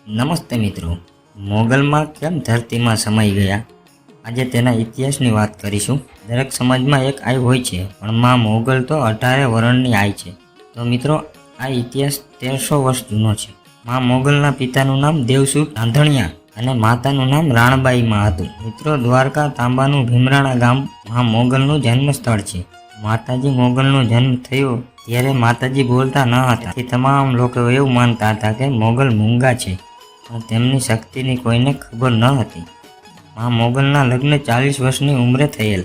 નમસ્તે મિત્રો, મોગલમાં કેમ ધરતીમાં સમાઈ ગયા? આજે તેના ઇતિહાસની વાત કરીશું. દરેક સમાજમાં એક આઈ હોય છે, પણ માં મોગલ તો 18 વર્ષની આઈ છે. તો મિત્રો, આ ઇતિહાસ 1300 વર્ષ જૂનો છે. માં મોગલના પિતાનું નામ દેવસુત રાંધણિયા અને માતાનું નામ રાણબાઈમાં હતું. મિત્રો, દ્વારકા તાંબાનું ભીમરાણા ગામ માં મોગલનું જન્મસ્થળ છે. માતાજી મોગલનો જન્મ થયો ત્યારે માતાજી બોલતા ન હતા. તમામ લોકો એવું માનતા હતા કે મોગલ મૂંગા છે, પણ તેમની શક્તિની કોઈને ખબર ન હતી. માં મોગલના લગ્ન 40 વર્ષની ઉંમરે થયેલ.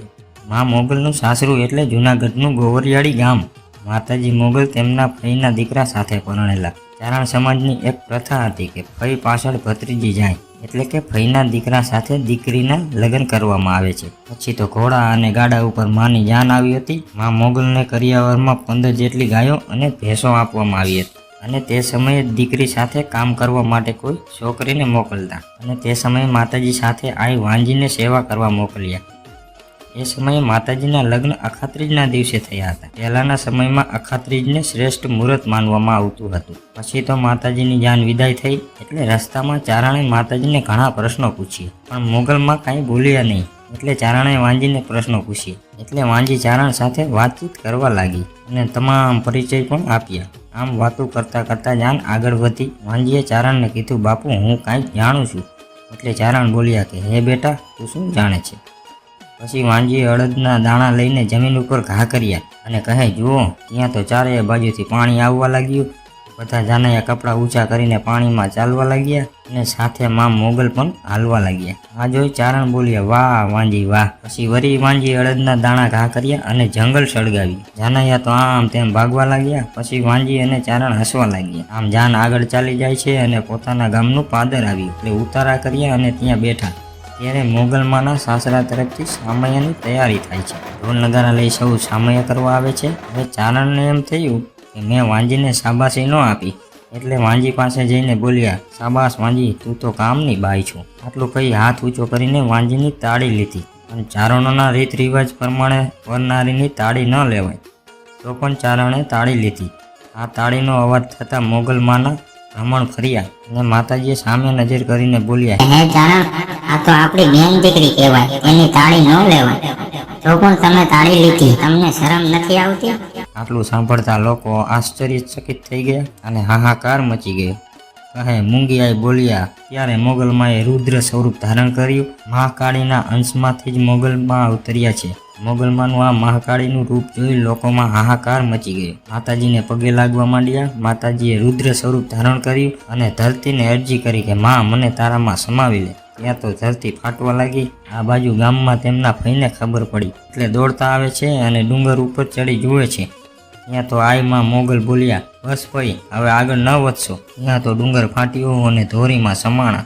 માં મોગલનું સાસરું એટલે જૂનાગઢનું ગોવરિયાળી ગામ. માતાજી મોગલ તેમના ફઈના દીકરા સાથે પરણેલા. ચારણ સમાજની એક પ્રથા હતી કે ફઈ પાછળ ભત્રીજી જાય, એટલે કે ફઈના દીકરા સાથે દીકરીના લગ્ન કરવામાં આવે છે. પછી તો ઘોડા અને ગાડા ઉપર માની જાન આવી હતી. માં મોગલને કરિયાવરમાં 15 જેટલી ગાયો અને ભેંસો આપવામાં આવી હતી. અને તે સમયે દીકરી સાથે કામ કરવા માટે કોઈ છોકરીને મોકલતા, અને તે સમયે માતાજી સાથે આઈ વાંજીને સેવા કરવા મોકલ્યા. એ સમયે માતાજીના લગ્ન અખાત્રીજના દિવસે થયા હતા. પહેલાના સમયમાં અખાત્રીજને શ્રેષ્ઠ મુહૂર્ત માનવામાં આવતું હતું. પછી તો માતાજીની જાન વિદાય થઈ એટલે રસ્તામાં ચારણે માતાજીને ઘણા પ્રશ્નો પૂછ્યા, પણ મોગલમાં કાંઈ બોલ્યા નહીં. એટલે ચારણે વાંજીને પ્રશ્નો પૂછ્યા. એટલે વાંજી ચારણ સાથે વાતચીત કરવા લાગી અને તમામ પરિચય પણ આપ્યા. આમ વાતો કરતાં કરતાં જાન આગળ વધી. વાંજીએ ચારણને કીધું, બાપુ, હું કાંઈક જાણું છું. એટલે ચારણ બોલ્યા કે, હે બેટા, તું શું જાણે છે? પછી વાંજીએ અડદના દાણા લઈને જમીન ઉપર ઘા કર્યા અને કહે, જુઓ, ત્યાં તો ચારેય બાજુથી પાણી આવવા લાગ્યું. બધા જાનૈયા કપડાં ઊંચા કરીને પાણીમાં ચાલવા લાગ્યા અને સાથે માં મોગલ પણ હાલવા લાગ્યા. આ જોઈ ચારણ બોલ્યા, વાહ વાંજી વાહ. પછી વરી વાંજી અડદના દાણા ઘા કર્યા અને જંગલ સળગાવ્યું. જાનૈયા તો આમ તેમ ભાગવા લાગ્યા. પછી વાંજી અને ચારણ હસવા લાગ્યા. આમ જાન આગળ ચાલી જાય છે અને પોતાના ગામનું પાદર આવ્યું એટલે ઉતારા કર્યા અને ત્યાં બેઠા. ત્યારે મોગલમાંના સાસરા તરફથી સામૈયાની તૈયારી થાય છે. ઢોલ નગારા લઈ સૌ સામૈયા કરવા આવે છે. હવે ચારણને એમ થયું કે મેં વાંજીને શાબાશી ન આપી, એટલે વાંજી પાસે જઈને બોલ્યા, શાબાશ વાંજી, તું તો કામની બાઈ છો. આટલું કહી હાથ ઊંચો કરીને વાંજીની તાળી લીધી. પણ ચારણોના રીત રિવાજ પ્રમાણે પરનારીની તાળી ન લેવાય, તો પણ ચારણે તાળી લીધી. આ તાળીનો અવાજ થતાં મોગલમાંના ભ્રમણ ફર્યા અને માતાજીએ સામે નજર કરીને બોલ્યા, હે ચારણ, આ તો આપણી બેન દીકરી કહેવાય, એની તાળી ન લેવાય, તો પણ તમે તાળી લીધી, તમને શરમ નથી આવતી? આટલું સાંભળતા લોકો આશ્ચર્યચકિત થઈ ગયા અને હાહાકાર મચી ગયો. કહે, મૂંગીયાઈ બોલ્યા. ત્યારે મોગલમાએ રુદ્ર સ્વરૂપ ધારણ કર્યું. મહાકાળીના અંશમાંથી જ મોગલમાં અવતર્યા છે. મોગલમાનું આ મહાકાળીનું રૂપ જોઈ લોકોમાં હાહાકાર મચી ગયો. માતાજીને પગે લાગવા માંડ્યા. માતાજીએ રુદ્ર સ્વરૂપ ધારણ કર્યું અને ધરતીને અરજી કરી કે, માં, મને તારામાં સમાવી લે. ત્યાં તો ધરતી ફાટવા લાગી. આ બાજુ ગામમાં તેમના ફઈને ખબર પડી એટલે દોડતા આવે છે અને ડુંગર ઉપર ચડી જુએ છે. ત્યાં તો આઈમાં મોગલ બોલ્યા, બસ ભાઈ, હવે આગળ ન વધશો. ત્યાં તો ડુંગર ફાટ્યો અને ધોરીમાં સમાણા.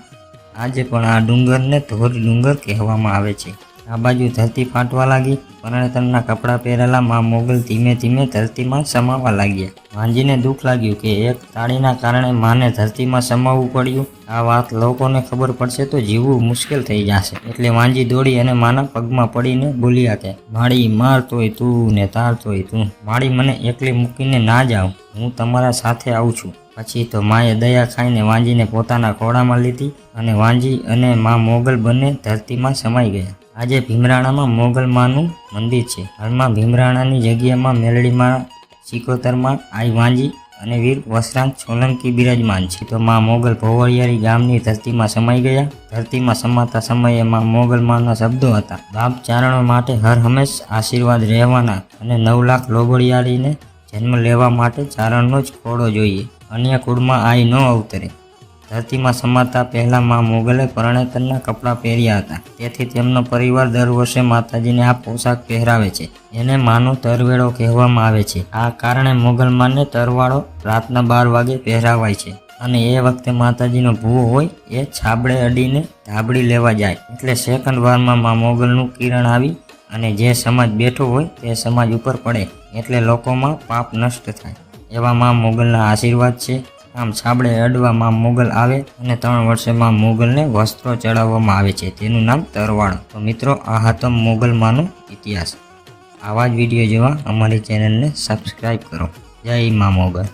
આજે પણ આ ડુંગરને ધોરી ડુંગર કહેવામાં આવે છે. આ બાજુ ધરતી ફાટવા લાગી. પરણેતરના કપડાં પહેરેલા માં મોગલ ધીમે ધીમે ધરતીમાં સમાવા લાગ્યા. વાંજીને દુઃખ લાગ્યું કે એક તાળીના કારણે માને ધરતીમાં સમાવવું પડ્યું. આ વાત લોકોને ખબર પડશે તો જીવવું મુશ્કેલ થઈ જશે. એટલે વાંજી દોડી અને માના પગમાં પડીને બોલ્યા કે, માળી, મારતોય તું ને તારતોય તું. માળી, મને એકલી મૂકીને ના જાઓ, હું તમારા સાથે આવું છું. પછી તો માએ દયા ખાઈને વાંજીને પોતાના ખોળામાં લીધી અને વાંજી અને માં મોગલ બંને ધરતીમાં સમાઈ ગયા. આજે ભીમરાણામાં મોગલમાનું મંદિર છે. હાલમાં ભીમરાણાની જગ્યામાં મેલડીમાં સિકોતરમાં આઈ વાંજી અને વીર વસરાજ સોલંકી બિરાજમાન છે. તો માં મોગલ ભોવળિયારી ગામની ધરતીમાં સમાઈ ગયા. ધરતીમાં સમાતા સમયે માં મોગલમાના શબ્દો હતા, બાપ ચારણો માટે હર હંમેશ આશીર્વાદ રહેવાના અને 9 લાખ લોબડિયાળીને જન્મ લેવા માટે ચારણનો જ ખોડો જોઈએ. અન્ય કુળમાં આઈ ન અવતરે. ધરતીમાં સમાતા પહેલા માં મોગલે પરણેતરના કપડાં પહેર્યા હતા. તેથી તેમનો પરિવાર દર વર્ષે માતાજીને આ પોશાક પહેરાવે છે. એને માનો તરવેડો કહેવામાં આવે છે. આ કારણે મોગલમાને તરવાડો રાતના 12 વાગે પહેરાવાય છે. અને એ વખતે માતાજીનો ભૂવો હોય એ છાબડે અડીને ધાબડી લેવા જાય. એટલે સેકન્ડ વારમાં માં મોગલનું કિરણ આવી અને જે સમાજ બેઠો હોય તે સમાજ ઉપર પડે, એટલે લોકોમાં પાપ નષ્ટ થાય. એવા માં મોગલના આશીર્વાદ છે. આમ છાબડે અડવા માં મોગલ આવે અને 3 વર્ષે માં મોગલને વસ્ત્રો ચડાવવામાં આવે છે. તેનું નામ તરવાડો. તો મિત્રો, આ હતો મોગલમાંનો ઇતિહાસ. આવા જ વિડીયો જોવા અમારી ચેનલને સબસ્ક્રાઈબ કરો. જય માં મોગલ.